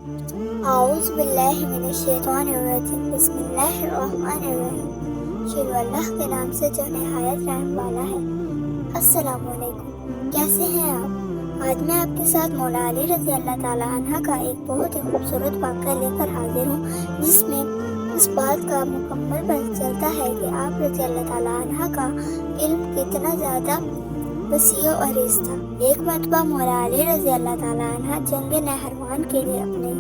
اعوذ باللہ من الشیطان الرجیم بسم اللہ الرحمن الرحیم شروع اللہ کے نام سے جو نہایت رحم والا ہے۔ السلام علیکم، کیسے ہیں آپ؟ آج میں آپ کے ساتھ مولا علی رضی اللہ تعالیٰ عنہ کا ایک بہت ہی خوبصورت واقعہ لے کر حاضر ہوں، جس میں اس بات کا مکمل پتہ چلتا ہے کہ آپ رضی اللہ تعالیٰ عنہ کا علم کتنا زیادہ وسیع و عریض تھا۔ ایک مرتبہ مولا علی رضی اللہ تعالیٰ عنہ جنگ نہروان کے لیے اپنے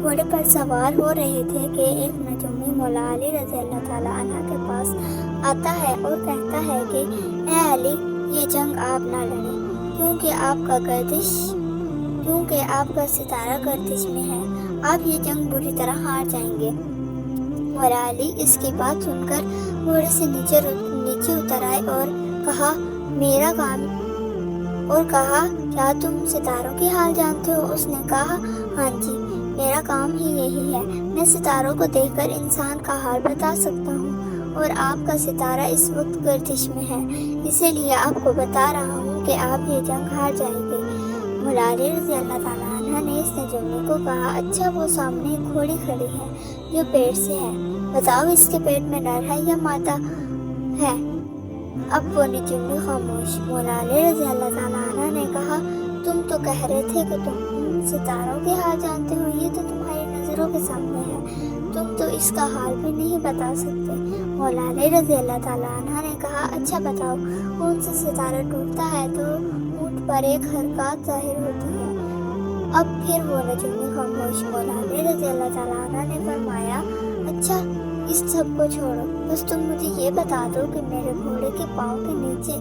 گھوڑے پر سوار ہو رہے تھے کہ ایک نجومی مولا علی رضی اللہ تعالیٰ عنہ کے پاس آتا ہے اور کہتا ہے کہ اے علی، یہ جنگ آپ نہ لڑیں، کیونکہ آپ کا ستارہ گردش میں ہے، آپ یہ جنگ بری طرح ہار جائیں گے۔ مولا علی اس کی بات سن کر گھوڑے سے نیچے اتر آئے اور کہا میرا کام اور کہا کیا تم ستاروں کی حال جانتے ہو؟ اس نے کہا ہاں جی، میرا کام ہی یہی ہے، میں ستاروں کو دیکھ کر انسان کا حال بتا سکتا ہوں، اور آپ کا ستارہ اس وقت گردش میں ہے، اسی لیے آپ کو بتا رہا ہوں کہ آپ یہ جنگ ہار جائیں گے۔ مولا علی رضی اللہ تعالیٰ عنہ نے اس نجومی کو کہا اچھا، وہ سامنے ایک گھوڑی کھڑی ہے جو پیڑ سے ہے، بتاؤ اس کے پیٹ میں نر ہے یا مادہ ہے؟ اب وہ نجومی خاموش۔ مولا علی رضی اللہ تعالیٰ عنہ نے کہا تم تو کہہ رہے تھے کہ تم ستاروں کے حال جانتے ہو، یہ تو تمہاری نظروں کے سامنے ہے، تم تو اس کا حال بھی نہیں بتا سکتے۔ مولا علی رضی اللہ تعالیٰ عنہ نے کہا اچھا بتاؤ، کون سا ستارہ ٹوٹتا ہے تو اونٹ پر ایک حرکات ظاہر ہوتی ہے؟ اب پھر وہ نجومی خاموش۔ مولا علی رضی اللہ تعالیٰ عنہ نے فرمایا اچھا، اس سب کو چھوڑو، بس تم مجھے یہ بتا دو کہ میرے گھوڑے کے پاؤں کے نیچے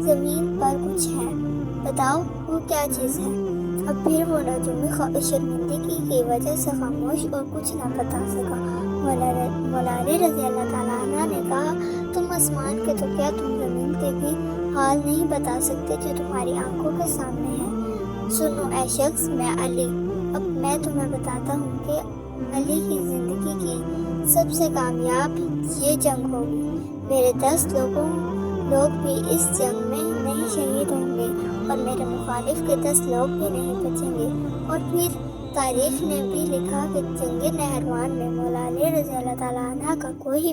زمین پر کچھ ہے، بتاؤ وہ کیا چیز ہے؟ اب پھر وہ نجومی شرمندگی کی وجہ سے خاموش اور کچھ نہ بتا سکا۔ مولا علی رضی اللہ تعالیٰ عنہ نے کہا تم آسمان کے تو کیا تم زمین کے بھی حال نہیں بتا سکتے جو تمہاری آنکھوں کے سامنے ہے؟ سنو اے شخص، میں علی، اب میں تمہیں بتاتا ہوں کہ علی کی زندگی کی سب سے کامیاب یہ جنگ ہوگی، میرے 10 لوگ بھی اس جنگ میں نہیں شہید ہوں گے، اور میرے مخالف کے 10 لوگ بھی نہیں بچیں گے۔ اور پھر تاریخ نے بھی لکھا کہ جنگ نہروان میں مولا علی رضی اللہ تعالیٰ عنہ کا کوئی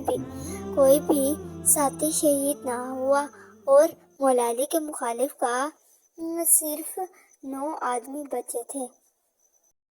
بھی ساتھی شہید نہ ہوا، اور مولا علی کے مخالف کا صرف 9 آدمی بچے تھے۔